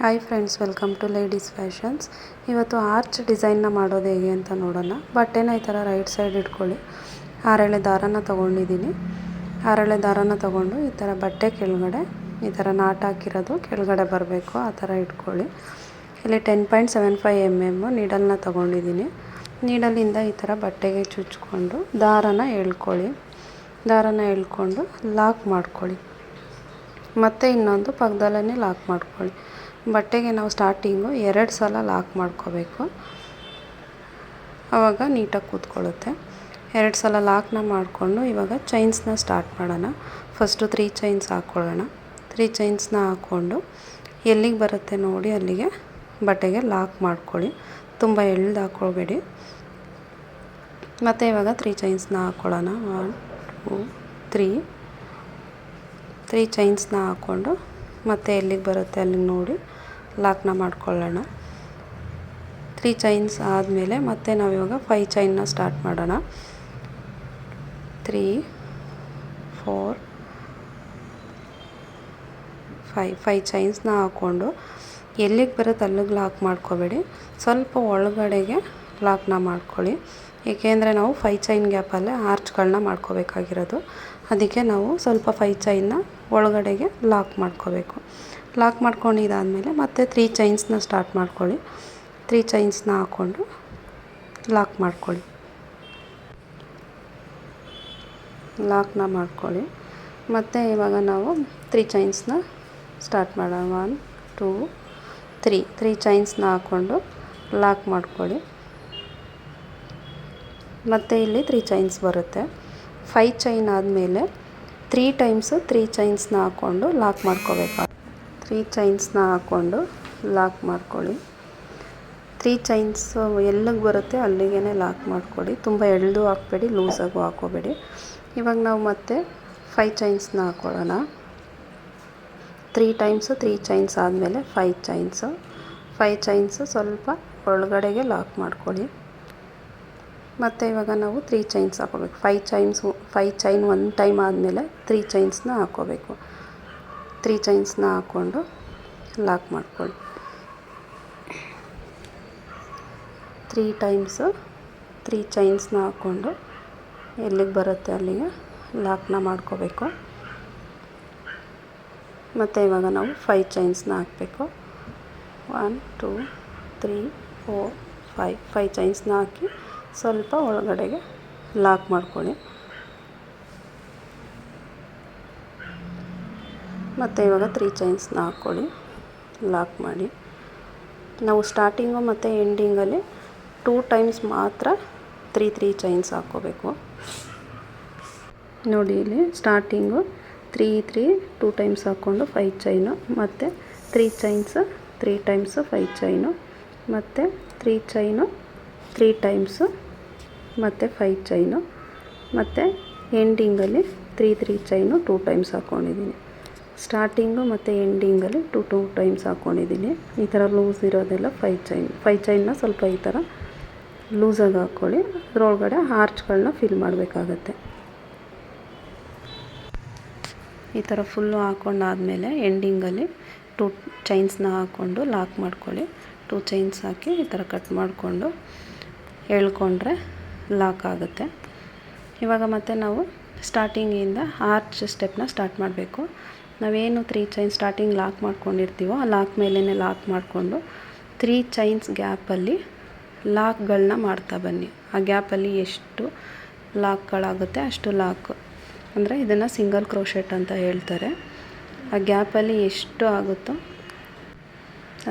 Hi friends, welcome to ladies fashions. ಇವತ್ತು arch ಡಿಸೈನ್ನ ಮಾಡೋದು ಹೇಗೆ ಅಂತ ನೋಡೋಣ. ಬಟ್ಟೆನ ಈ ಥರ ರೈಟ್ ಸೈಡ್ ಇಟ್ಕೊಳ್ಳಿ. 6 ಎಳೆ ದಾರನ ತೊಗೊಂಡಿದ್ದೀನಿ. 6 ಎಳೆ ದಾರನ ತೊಗೊಂಡು ಈ ಥರ ಬಟ್ಟೆ ಕೆಳಗಡೆ ಈ ಥರ ನಾಟ್ ಹಾಕಿರೋದು ಕೆಳಗಡೆ ಬರಬೇಕು, ಆ ಥರ ಇಟ್ಕೊಳ್ಳಿ. ಇಲ್ಲಿ 10.75 mm ನೀಡಲ್ನ ತೊಗೊಂಡಿದ್ದೀನಿ. ನೀಡಲಿಂದ ಈ ಥರ ಬಟ್ಟೆಗೆ ಚುಚ್ಕೊಂಡು ದಾರನ ಎಳ್ಕೊಳ್ಳಿ. ದಾರನ ಎಳ್ಕೊಂಡು ಲಾಕ್ ಮಾಡ್ಕೊಳ್ಳಿ. ಮತ್ತು ಇನ್ನೊಂದು ಪಕ್ಕದಲ್ಲೇ ಲಾಕ್ ಮಾಡ್ಕೊಳ್ಳಿ. ಬಟ್ಟೆಗೆ ನಾವು ಸ್ಟಾರ್ಟಿಂಗು 2 ಸಲ ಲಾಕ್ ಮಾಡ್ಕೋಬೇಕು, ಆವಾಗ ನೀಟಾಗಿ ಕೂತ್ಕೊಳ್ಳುತ್ತೆ. 2 ಸಲ ಲಾಕ್ನ ಮಾಡಿಕೊಂಡು ಇವಾಗ ಚೈನ್ಸ್ನ ಸ್ಟಾರ್ಟ್ ಮಾಡೋಣ. ಫಸ್ಟು 3 ಚೈನ್ಸ್ ಹಾಕ್ಕೊಳ್ಳೋಣ. 3 ಚೈನ್ಸ್ನ ಹಾಕ್ಕೊಂಡು ಎಲ್ಲಿಗೆ ಬರುತ್ತೆ ನೋಡಿ ಅಲ್ಲಿಗೆ ಬಟ್ಟೆಗೆ ಲಾಕ್ ಮಾಡ್ಕೊಳ್ಳಿ. ತುಂಬ ಎಳ್ದು ಹಾಕ್ಕೊಳ್ಬೇಡಿ. ಮತ್ತು ಇವಾಗ 3 ಚೈನ್ಸ್ನ ಹಾಕ್ಕೊಳ್ಳೋಣ. 1 2 3 ಚೈನ್ಸ್ನ ಹಾಕ್ಕೊಂಡು ಮತ್ತೆ ಎಲ್ಲಿಗೆ ಬರುತ್ತೆ ಅಲ್ಲಿಗೆ ನೋಡಿ ಲಾಕ್ನ ಮಾಡ್ಕೊಳ್ಳೋಣ. 3 ಚೈನ್ಸ್ ಆದಮೇಲೆ ಮತ್ತೆ ನಾವಿವಾಗ 5 ಚೈನ್ನ ಸ್ಟಾರ್ಟ್ ಮಾಡೋಣ. 3 4 5 ಚೈನ್ಸ್ನ ಹಾಕ್ಕೊಂಡು ಎಲ್ಲಿಗೆ ಬರುತ್ತೆ ಅಲ್ಲಿಗೆ ಲಾಕ್ ಮಾಡ್ಕೋಬೇಡಿ. ಸ್ವಲ್ಪ ಒಳಗಡೆಗೆ ಲಾಕ್ನ ಮಾಡ್ಕೊಳ್ಳಿ. ಏಕೆಂದರೆ ನಾವು 5 ಚೈನ್ ಗ್ಯಾಪಲ್ಲೇ ಆರ್ಚ್ಗಳನ್ನ ಮಾಡ್ಕೋಬೇಕಾಗಿರೋದು. ಅದಕ್ಕೆ ನಾವು ಸ್ವಲ್ಪ 5 ಚೈನ್ನ ಒಳಗಡೆಗೆ ಲಾಕ್ ಮಾಡ್ಕೋಬೇಕು. ಲಾಕ್ ಮಾಡ್ಕೊಂಡಿದ್ದಾದಮೇಲೆ ಮತ್ತೆ 3 ಚೈನ್ಸ್ನ ಸ್ಟಾರ್ಟ್ ಮಾಡ್ಕೊಳ್ಳಿ. 3 ಚೈನ್ಸ್ನ ಹಾಕ್ಕೊಂಡು ಲಾಕ್ ಮಾಡ್ಕೊಳ್ಳಿ. ಲಾಕ್ನ ಮಾಡ್ಕೊಳ್ಳಿ. ಮತ್ತು ಇವಾಗ ನಾವು 3 ಚೈನ್ಸ್ನ ಸ್ಟಾರ್ಟ್ ಮಾಡೋಣ. 1 2 3 ಚೈನ್ಸ್ನ ಹಾಕ್ಕೊಂಡು ಲಾಕ್ ಮಾಡ್ಕೊಳ್ಳಿ. ಮತ್ತು ಇಲ್ಲಿ 3 ಚೈನ್ಸ್ ಬರುತ್ತೆ. 5 ಚೈನ್ ಆದಮೇಲೆ 3 ಟೈಮ್ಸು 3 ಚೈನ್ಸ್ನ ಹಾಕ್ಕೊಂಡು ಲಾಕ್ ಮಾಡ್ಕೋಬೇಕು. 3 ಚೈನ್ಸ್ನ ಹಾಕ್ಕೊಂಡು ಲಾಕ್ ಮಾಡ್ಕೊಳ್ಳಿ. 3 ಚೈನ್ಸು ಎಲ್ಲಿಗೆ ಬರುತ್ತೆ ಅಲ್ಲಿಗೆ ಲಾಕ್ ಮಾಡ್ಕೊಳ್ಳಿ. ತುಂಬ ಎಳೆದು ಹಾಕಬೇಡಿ, ಲೂಸಾಗೂ ಹಾಕ್ಕೋಬೇಡಿ. ಇವಾಗ ನಾವು ಮತ್ತೆ 5 ಚೈನ್ಸ್ನ ಹಾಕ್ಕೊಳ್ಳೋಣ. 3 ಟೈಮ್ಸು 3 ಚೈನ್ಸ್ ಆದಮೇಲೆ 5 ಚೈನ್ಸು ಸ್ವಲ್ಪ ಒಳಗಡೆಗೆ ಲಾಕ್ ಮಾಡ್ಕೊಳ್ಳಿ. ಮತ್ತು ಇವಾಗ ನಾವು 3 ಚೈನ್ಸ್ ಹಾಕ್ಕೋಬೇಕು. 5 ಚೈನ್ 1 ಟೈಮ್ ಆದಮೇಲೆ 3 ಚೈನ್ಸ್ನ ಹಾಕ್ಕೋಬೇಕು. 3 ಚೈನ್ಸ್ನ ಹಾಕ್ಕೊಂಡು ಲಾಕ್ ಮಾಡ್ಕೊಳ್ಳಿ. 3 ಟೈಮ್ಸು 3 ಚೈನ್ಸ್ನ ಹಾಕ್ಕೊಂಡು ಎಲ್ಲಿಗೆ ಬರುತ್ತೆ ಅಲ್ಲಿಗೆ ಲಾಕ್ನ ಮಾಡ್ಕೋಬೇಕು. ಮತ್ತು ಇವಾಗ ನಾವು 5 ಚೈನ್ಸ್ನ ಹಾಕಬೇಕು. 1 2 3 4 5 ಚೈನ್ಸ್ನ ಹಾಕಿ ಸ್ವಲ್ಪ ಒಳಗಡೆಗೆ ಲಾಕ್ ಮಾಡ್ಕೊಳ್ಳಿ. ಮತ್ತು ಇವಾಗ 3 ಚೈನ್ಸ್ನ ಹಾಕ್ಕೊಳ್ಳಿ, ಲಾಕ್ ಮಾಡಿ. ನಾವು ಸ್ಟಾರ್ಟಿಂಗು ಮತ್ತು ಎಂಡಿಂಗಲ್ಲಿ 2 ಟೈಮ್ಸ್ ಮಾತ್ರ 3 ಚೈನ್ಸ್ ಹಾಕ್ಕೋಬೇಕು. ನೋಡಿ ಇಲ್ಲಿ ಸ್ಟಾರ್ಟಿಂಗು 2 ಟೈಮ್ಸ್ ಹಾಕ್ಕೊಂಡು 5 ಚೈನು, ಮತ್ತು 3 ಚೈನ್ಸ್ 3 ಟೈಮ್ಸು 5 ಚೈನು, ಮತ್ತು 3 ಚೈನು 3 ಟೈಮ್ಸು ಮತ್ತು 5 ಚೈನು, ಮತ್ತು ಎಂಡಿಂಗಲ್ಲಿ 3 ಚೈನು 2 ಟೈಮ್ಸ್ ಹಾಕ್ಕೊಂಡಿದ್ದೀನಿ. ಸ್ಟಾರ್ಟಿಂಗು ಮತ್ತು ಎಂಡಿಂಗಲ್ಲಿ 2 ಟೈಮ್ಸ್ ಹಾಕ್ಕೊಂಡಿದ್ದೀನಿ. ಈ ಥರ ಲೂಸ್ ಇರೋದೆಲ್ಲ 5 ಚೈನ್ನ ಸ್ವಲ್ಪ ಈ ಥರ ಲೂಸಾಗಿ ಹಾಕ್ಕೊಳ್ಳಿ. ಅದರೊಳಗಡೆ ಆರ್ಚ್ಗಳನ್ನ ಫಿಲ್ ಮಾಡಬೇಕಾಗತ್ತೆ. ಈ ಥರ ಫುಲ್ಲು ಹಾಕ್ಕೊಂಡಾದಮೇಲೆ ಎಂಡಿಂಗಲ್ಲಿ 2 ಚೈನ್ಸ್ನ ಹಾಕ್ಕೊಂಡು ಲಾಕ್ ಮಾಡ್ಕೊಳ್ಳಿ. 2 ಚೈನ್ಸ್ ಹಾಕಿ ಈ ಥರ ಕಟ್ ಮಾಡಿಕೊಂಡು ಎಳ್ಕೊಂಡ್ರೆ ಲಾಕ್ ಆಗುತ್ತೆ. ಇವಾಗ ಮತ್ತೆ ನಾವು ಸ್ಟಾರ್ಟಿಂಗಿಂದ ಆರ್ಚ್ ಸ್ಟೆಪ್ನ ಸ್ಟಾರ್ಟ್ ಮಾಡಬೇಕು. ನಾವೇನು 3 ಚೈನ್ ಸ್ಟಾರ್ಟಿಂಗ್ ಲಾಕ್ ಮಾಡ್ಕೊಂಡಿರ್ತೀವೋ ಆ ಲಾಕ್ ಮೇಲೇ ಲಾಕ್ ಮಾಡಿಕೊಂಡು 3 ಚೈನ್ಸ್ ಗ್ಯಾಪಲ್ಲಿ ಲಾಕ್ಗಳನ್ನ ಮಾಡ್ತಾ ಬನ್ನಿ. ಆ ಗ್ಯಾಪಲ್ಲಿ ಎಷ್ಟು ಲಾಕ್ಗಳಾಗುತ್ತೆ ಅಷ್ಟು ಲಾಕ್, ಅಂದರೆ ಇದನ್ನು ಸಿಂಗಲ್ ಕ್ರೋಶೆಟ್ ಅಂತ ಹೇಳ್ತಾರೆ. ಆ ಗ್ಯಾಪಲ್ಲಿ ಎಷ್ಟು ಆಗುತ್ತೋ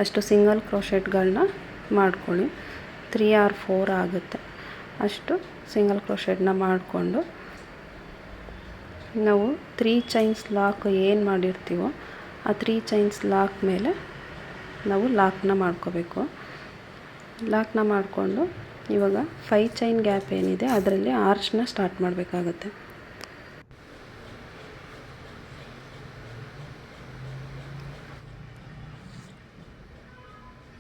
ಅಷ್ಟು ಸಿಂಗಲ್ ಕ್ರೋಶೆಟ್ಗಳನ್ನ ಮಾಡ್ಕೊಳ್ಳಿ. 3 or 4 ಆಗುತ್ತೆ ಅಷ್ಟು ಸಿಂಗಲ್ ಕ್ರೋಶೆಟ್ನ ಮಾಡಿಕೊಂಡು ನಾವು 3 ಚೈನ್ಸ್ ಲಾಕ್ ಏನು ಮಾಡಿರ್ತೀವೋ ಆ 3 ಚೈನ್ಸ್ ಲಾಕ್ ಮೇಲೆ ನಾವು ಲಾಕ್ನ ಮಾಡ್ಕೋಬೇಕು. ಲಾಕ್ನ ಮಾಡಿಕೊಂಡು ಇವಾಗ 5 ಚೈನ್ ಗ್ಯಾಪ್ ಏನಿದೆ ಅದರಲ್ಲಿ ಆರ್ಚ್ನ ಸ್ಟಾರ್ಟ್ ಮಾಡಬೇಕಾಗತ್ತೆ.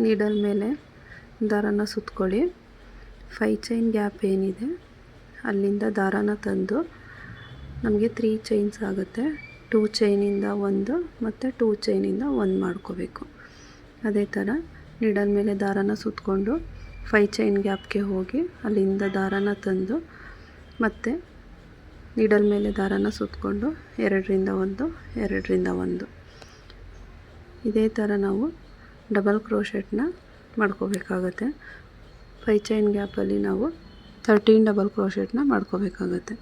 ನೀಡಲ್ ಮೇಲೆ ದಾರನ ಸುತ್ಕೊಳ್ಳಿ. 5 ಚೈನ್ ಗ್ಯಾಪ್ ಏನಿದೆ ಅಲ್ಲಿಂದ ದಾರನ ತಂದು ನಮಗೆ 3 ಚೈನ್ಸ್ ಆಗುತ್ತೆ. 2 ಚೈನಿಂದ 1 ಮತ್ತು 2 ಚೈನಿಂದ 1 ಮಾಡ್ಕೋಬೇಕು. ಅದೇ ಥರ ನೀಡಲ್ ಮೇಲೆ ದಾರನ ಸುತ್ತಕೊಂಡು 5 ಚೈನ್ ಗ್ಯಾಪ್ಗೆ ಹೋಗಿ ಅಲ್ಲಿಂದ ದಾರನ ತಂದು ಮತ್ತೆ ನೀಡಲ್ ಮೇಲೆ ದಾರನ ಸುತ್ತಕೊಂಡು 2ರಿಂದ 1 2ರಿಂದ 1 ಇದೇ ಥರ ನಾವು ಡಬಲ್ ಕ್ರೋಶೆಟ್ನ ಮಾಡ್ಕೋಬೇಕಾಗತ್ತೆ. 5 ಚೈನ್ ಗ್ಯಾಪಲ್ಲಿ ನಾವು 13 ಡಬಲ್ ಕ್ರೋಶೆಟ್ನ ಮಾಡ್ಕೋಬೇಕಾಗತ್ತೆ.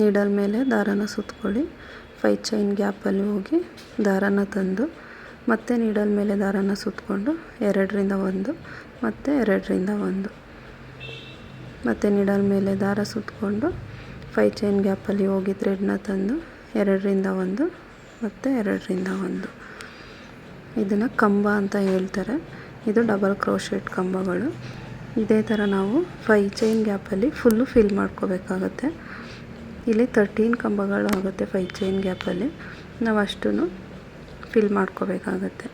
ನೀಡಲ್ ಮೇಲೆ ದಾರನ ಸುತ್ತಕೊಳ್ಳಿ, 5 ಚೈನ್ ಗ್ಯಾಪಲ್ಲಿ ಹೋಗಿ ದಾರನ ತಂದು ಮತ್ತೆ ನೀಡಲ್ ಮೇಲೆ ದಾರನ ಸುತ್ತಕೊಂಡು 2ರಿಂದ 1 ಮತ್ತು 2ರಿಂದ 1 ಮತ್ತು ನೀಡಲ್ ಮೇಲೆ ದಾರ ಸುತ್ತಕೊಂಡು 5 ಚೈನ್ ಗ್ಯಾಪಲ್ಲಿ ಹೋಗಿ ಥ್ರೆಡ್ನ ತಂದು 2ರಿಂದ 1 ಮತ್ತು 2ರಿಂದ 1 ಇದನ್ನು ಕಂಬ ಅಂತ ಹೇಳ್ತಾರೆ. ಇದು ಡಬಲ್ ಕ್ರೋಶೆಟ್ ಕಂಬಗಳು. ಇದೇ ಥರ ನಾವು 5 ಚೈನ್ ಗ್ಯಾಪಲ್ಲಿ ಫುಲ್ಲು ಫಿಲ್ ಮಾಡ್ಕೋಬೇಕಾಗತ್ತೆ. ಇಲ್ಲಿ 13 ಕಂಬಗಳು ಆಗುತ್ತೆ 5 ಚೈನ್ ಗ್ಯಾಪಲ್ಲಿ. ನಾವು ಅಷ್ಟೂ ಫಿಲ್ ಮಾಡ್ಕೋಬೇಕಾಗತ್ತೆ.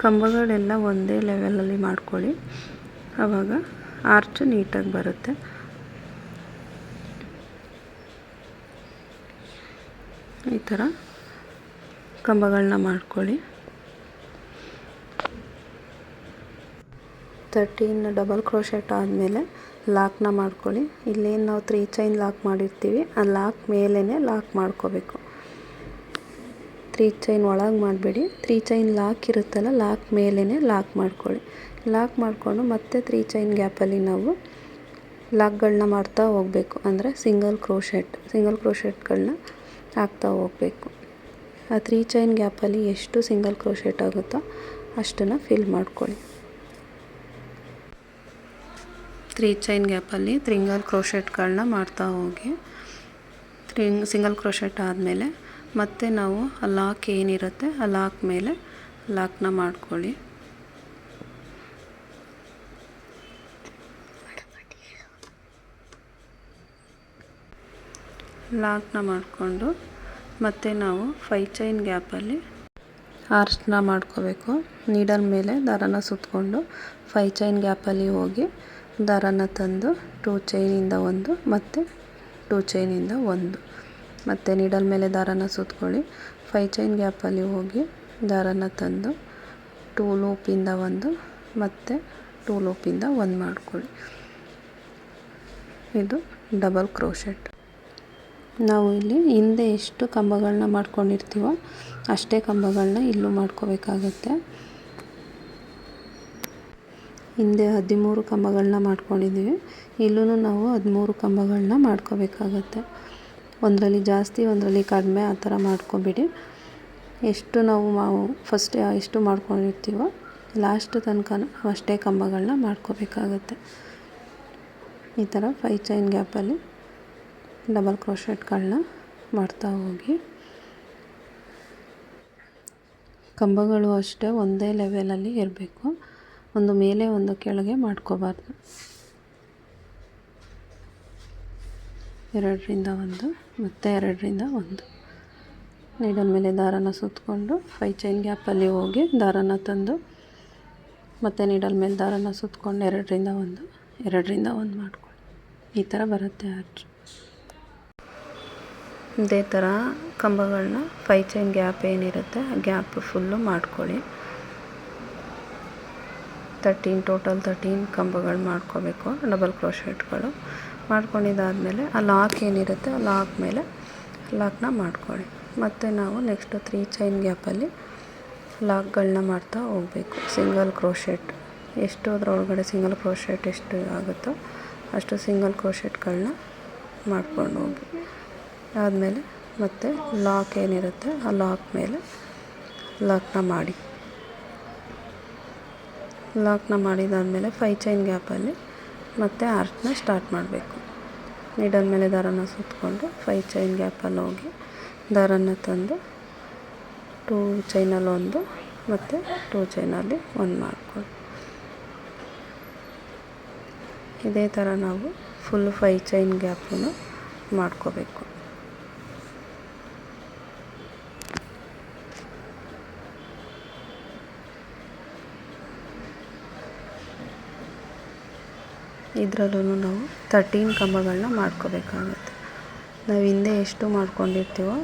ಕಂಬಗಳೆಲ್ಲ ಒಂದೇ ಲೆವೆಲಲ್ಲಿ ಮಾಡ್ಕೊಳ್ಳಿ, ಆವಾಗ ಆರ್ಚ್ ನೀಟಾಗಿ ಬರುತ್ತೆ. ಈ ಥರ ಕಂಬಗಳನ್ನ ಮಾಡ್ಕೊಳ್ಳಿ. 13 ಡಬಲ್ ಕ್ರೋಶೆಟ್ ಆದಮೇಲೆ ಲಾಕ್ನ ಮಾಡ್ಕೊಳ್ಳಿ. ಇಲ್ಲೇನು ನಾವು 3 ಚೈನ್ ಲಾಕ್ ಮಾಡಿರ್ತೀವಿ ಆ ಲಾಕ್ ಮೇಲೇ ಲಾಕ್ ಮಾಡ್ಕೋಬೇಕು. 3 ಚೈನ್ ಒಳಗೆ ಮಾಡಬೇಡಿ, 3 ಚೈನ್ ಲಾಕ್ ಇರುತ್ತಲ್ಲ ಲಾಕ್ ಮೇಲೇ ಲಾಕ್ ಮಾಡ್ಕೊಳ್ಳಿ. ಲಾಕ್ ಮಾಡಿಕೊಂಡು ಮತ್ತೆ 3 ಚೈನ್ ಗ್ಯಾಪಲ್ಲಿ ನಾವು ಲಾಕ್ಗಳನ್ನ ಮಾಡ್ತಾ ಹೋಗಬೇಕು. ಅಂದರೆ ಸಿಂಗಲ್ ಕ್ರೋಶೆಟ್ಗಳನ್ನ ಹಾಕ್ತಾ ಹೋಗಬೇಕು. ಆ 3 ಚೈನ್ ಗ್ಯಾಪಲ್ಲಿ ಎಷ್ಟು ಸಿಂಗಲ್ ಕ್ರೋಶೆಟ್ ಆಗುತ್ತೋ ಅಷ್ಟನ್ನು ಫಿಲ್ ಮಾಡ್ಕೊಳ್ಳಿ. 3 ಚೈನ್ ಗ್ಯಾಪಲ್ಲಿ ಸಿಂಗಲ್ ಕ್ರೋಶೆಟ್ಗಳನ್ನ ಮಾಡ್ತಾ ಹೋಗಿ ಸಿಂಗಲ್ ಕ್ರೋಶೆಟ್ ಆದಮೇಲೆ ಮತ್ತೆ ನಾವು ಆ ಲಾಕ್ ಏನಿರುತ್ತೆ ಆ ಲಾಕ್ ಮೇಲೆ ಲಾಕ್ನ ಮಾಡ್ಕೊಳ್ಳಿ. ಲಾಕ್ನ ಮಾಡಿಕೊಂಡು ಮತ್ತೆ ನಾವು 5 ಚೈನ್ ಗ್ಯಾಪಲ್ಲಿ ಆರ್ಚ್ನ ಮಾಡ್ಕೋಬೇಕು. ನೀಡಲ್ ಮೇಲೆ ದಾರನ ಸುತ್ತಕೊಂಡು 5 ಚೈನ್ ಗ್ಯಾಪಲ್ಲಿ ಹೋಗಿ ದಾರನ ತಂದು 2 ಚೈನಿಂದ 1 ಮತ್ತು 2 ಚೈನಿಂದ 1 ಮತ್ತು ನೀಡಲ್ ಮೇಲೆ ದಾರನ ಸುತ್ತಕೊಳ್ಳಿ. 5 ಚೈನ್ ಗ್ಯಾಪಲ್ಲಿ ಹೋಗಿ ದಾರನ ತಂದು 2 ಲೂಪಿಂದ 1 ಮತ್ತು 2 ಲೂಪಿಂದ 1 ಮಾಡ್ಕೊಳ್ಳಿ. ಇದು ಡಬಲ್ ಕ್ರೋಶೆಟ್. ನಾವು ಇಲ್ಲಿ ಹಿಂದೆ ಎಷ್ಟು ಕಂಬಗಳನ್ನ ಮಾಡ್ಕೊಂಡಿರ್ತೀವೋ ಅಷ್ಟೇ ಕಂಬಗಳನ್ನ ಇಲ್ಲೂ ಮಾಡ್ಕೋಬೇಕಾಗತ್ತೆ. ಹಿಂದೆ 13 ಕಂಬಗಳನ್ನ ಮಾಡ್ಕೊಂಡಿದ್ದೀವಿ, ಇಲ್ಲೂ ನಾವು 13 ಕಂಬಗಳನ್ನ ಮಾಡ್ಕೋಬೇಕಾಗತ್ತೆ. ಒಂದರಲ್ಲಿ ಜಾಸ್ತಿ ಒಂದರಲ್ಲಿ ಕಡಿಮೆ ಆ ಥರ ಮಾಡ್ಕೊಬೇಡಿ. ಎಷ್ಟು ನಾವು ಫಸ್ಟ್ ಎಷ್ಟು ಮಾಡ್ಕೊಂಡಿರ್ತೀವೋ ಲಾಸ್ಟ್ ತನಕ ಅಷ್ಟೇ ಕಂಬಗಳನ್ನ ಮಾಡ್ಕೋಬೇಕಾಗತ್ತೆ. ಈ ಥರ 5 ಚೈನ್ ಗ್ಯಾಪಲ್ಲಿ ಡಬಲ್ ಕ್ರೋಶೆಟ್ಗಳನ್ನ ಮಾಡ್ತಾ ಹೋಗಿ. ಕಂಬಗಳು ಅಷ್ಟೇ ಒಂದೇ ಲೆವೆಲಲ್ಲಿ ಇರಬೇಕು, ಒಂದು ಮೇಲೆ ಒಂದು ಕೆಳಗೆ ಮಾಡ್ಕೋಬಾರ್ದು. 2ರಿಂದ 1 ಮತ್ತು 2ರಿಂದ 1 ನೀಡಲ್ ಮೇಲೆ ದಾರನ ಸುತ್ತಕೊಂಡು 5 ಚೈನ್ ಗ್ಯಾಪಲ್ಲಿ ಹೋಗಿ ದಾರನ ತಂದು ಮತ್ತು ನೀಡಲ್ ಮೇಲೆ ದಾರನ ಸುತ್ತಕೊಂಡು 2ರಿಂದ 1 2ರಿಂದ 1 ಮಾಡ್ಕೊಳ್ಳಿ. ಈ ಥರ ಬರುತ್ತೆ ಆರ್ಚ್. ಇದೇ ಥರ ಕಂಬಗಳನ್ನ 5 ಚೈನ್ ಗ್ಯಾಪ್ ಏನಿರುತ್ತೆ ಆ ಗ್ಯಾಪ್ ಫುಲ್ಲು ಮಾಡ್ಕೊಳ್ಳಿ. 13 ಕಂಬಗಳು ಮಾಡ್ಕೋಬೇಕು ಡಬಲ್ ಕ್ರೋಶೆಟ್ಗಳು. ಮಾಡ್ಕೊಂಡಿದ್ದಾದಮೇಲೆ ಆ ಲಾಕ್ ಏನಿರುತ್ತೆ ಆ ಲಾಕ್ ಮೇಲೆ ಲಾಕ್ನ ಮಾಡ್ಕೊಳ್ಳಿ. ಮತ್ತು ನಾವು ನೆಕ್ಸ್ಟ್ 3 ಚೈನ್ ಗ್ಯಾಪಲ್ಲಿ ಲಾಕ್ಗಳನ್ನ ಮಾಡ್ತಾ ಹೋಗಬೇಕು. ಸಿಂಗಲ್ ಕ್ರೋಶೆಟ್ ಎಷ್ಟು ಅದರೊಳಗಡೆ ಸಿಂಗಲ್ ಕ್ರೋಶೆಟ್ ಎಷ್ಟು ಆಗುತ್ತೋ ಅಷ್ಟು ಸಿಂಗಲ್ ಕ್ರೋಶೆಟ್ಗಳನ್ನ ಮಾಡ್ಕೊಂಡು ಹೋಗಿ. ಆದಮೇಲೆ ಮತ್ತೆ ಲಾಕ್ ಏನಿರುತ್ತೆ ಆ ಲಾಕ್ ಮೇಲೆ ಲಾಕ್ನ ಮಾಡಿ. ಲಾಕ್ನ ಮಾಡಿದಾದಮೇಲೆ 5 ಚೈನ್ ಗ್ಯಾಪಲ್ಲಿ ಮತ್ತೆ ಆರ್ಚ್ನ ಸ್ಟಾರ್ಟ್ ಮಾಡಬೇಕು. ನೀಡಲ್ ಮೇಲೆ ದಾರನ ಸುತ್ತಕೊಂಡು 5 ಚೈನ್ ಗ್ಯಾಪಲ್ಲಿ ಹೋಗಿ ದಾರನ ತಂದು 2 ಚೈನಲ್ಲಿ 1 ಮತ್ತು 2 ಚೈನಲ್ಲಿ 1 ಮಾಡ್ಕೊಳ್ಳಿ. ಇದೇ ಥರ ನಾವು ಫುಲ್ 5 ಚೈನ್ ಗ್ಯಾಪನ್ನು ಮಾಡ್ಕೋಬೇಕು. ಇದರಲ್ಲೂ ನಾವು 13 ಕಂಬಗಳನ್ನ ಮಾಡ್ಕೋಬೇಕಾಗುತ್ತೆ. ನಾವು ಹಿಂದೆ ಎಷ್ಟು ಮಾಡ್ಕೊಂಡಿರ್ತೀವೋ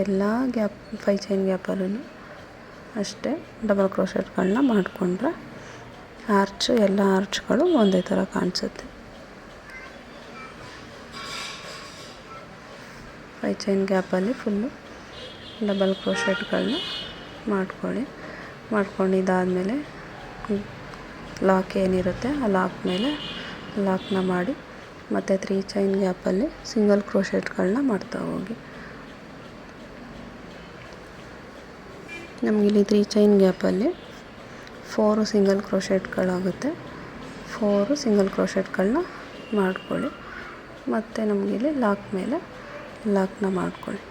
ಎಲ್ಲ ಗ್ಯಾಪ್ 5 ಚೈನ್ ಗ್ಯಾಪಲ್ಲೂ ಅಷ್ಟೇ ಡಬಲ್ ಕ್ರೋಶೆಟ್ಗಳನ್ನ ಮಾಡಿಕೊಂಡ್ರೆ ಎಲ್ಲ ಆರ್ಚ್ಗಳು ಒಂದೇ ಥರ ಕಾಣಿಸುತ್ತೆ. 5 ಚೈನ್ ಗ್ಯಾಪಲ್ಲಿ ಫುಲ್ಲು ಡಬಲ್ ಕ್ರೋಶೆಟ್ಗಳನ್ನ ಮಾಡ್ಕೊಂಡಿದ್ದಾದಮೇಲೆ ಲಾಕ್ ಏನಿರುತ್ತೆ ಆ ಲಾಕ್ ಮೇಲೆ ಲಾಕ್ನ ಮಾಡಿ ಮತ್ತು 3 ಚೈನ್ ಗ್ಯಾಪಲ್ಲಿ ಸಿಂಗಲ್ ಕ್ರೋಶೆಟ್ಗಳನ್ನ ಮಾಡ್ತಾ ಹೋಗಿ. ನಮಗಿಲ್ಲಿ 3 ಚೈನ್ ಗ್ಯಾಪಲ್ಲಿ 4 ಸಿಂಗಲ್ ಕ್ರೋಶೆಟ್ಗಳಾಗುತ್ತೆ. 4 ಸಿಂಗಲ್ ಕ್ರೋಶೆಟ್ಗಳನ್ನ ಮಾಡ್ಕೊಳ್ಳಿ. ಮತ್ತು ನಮಗಿಲ್ಲಿ ಲಾಕ್ ಮೇಲೆ ಲಾಕ್ನ ಮಾಡ್ಕೊಳ್ಳಿ.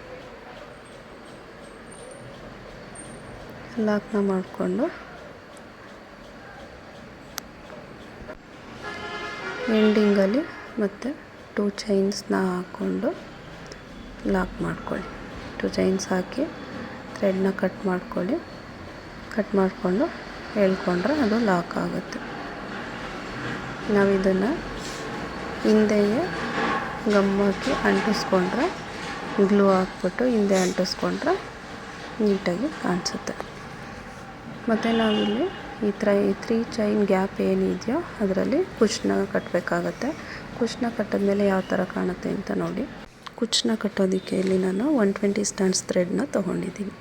ಲಾಕ್ನ ಮಾಡಿಕೊಂಡು ಎಂಡಿಂಗಲ್ಲಿ ಮತ್ತು 2 ಚೈನ್ಸ್ನ ಹಾಕ್ಕೊಂಡು ಲಾಕ್ ಮಾಡ್ಕೊಳ್ಳಿ. 2 ಚೈನ್ಸ್ ಹಾಕಿ ಥ್ರೆಡ್ನ ಕಟ್ ಮಾಡಿಕೊಂಡು ಎಳ್ಕೊಂಡ್ರೆ ಅದು ಲಾಕ್ ಆಗುತ್ತೆ. ನಾವು ಇದನ್ನು ಹಿಂದೆಗೆ ಗಮ್ ಹಾಕಿ ಅಂಟಿಸ್ಕೊಂಡ್ರೆ, ಗ್ಲೂ ಹಾಕ್ಬಿಟ್ಟು ಹಿಂದೆ ಅಂಟಿಸ್ಕೊಂಡ್ರೆ ನೀಟಾಗಿ ಕಾಣಿಸುತ್ತೆ. ಮತ್ತು ನಾವಿಲ್ಲಿ ಈ 3 ಚೈನ್ ಗ್ಯಾಪ್ ಏನಿದೆಯೋ ಅದರಲ್ಲಿ ಕುಚ್ಚನ್ನ ಕಟ್ಟಬೇಕಾಗತ್ತೆ. ಕುಚ್ಚನ್ನ ಕಟ್ಟಿದ್ಮೇಲೆ ಯಾವ ಥರ ಕಾಣುತ್ತೆ ಅಂತ ನೋಡಿ. ಕುಚ್ಚನ್ನ ಕಟ್ಟೋದಕ್ಕೆ ಇಲ್ಲಿ ನಾನು 120 ಸ್ಟ್ಯಾಂಡ್ಸ್ ಥ್ರೆಡ್ನ ತೊಗೊಂಡಿದ್ದೀನಿ.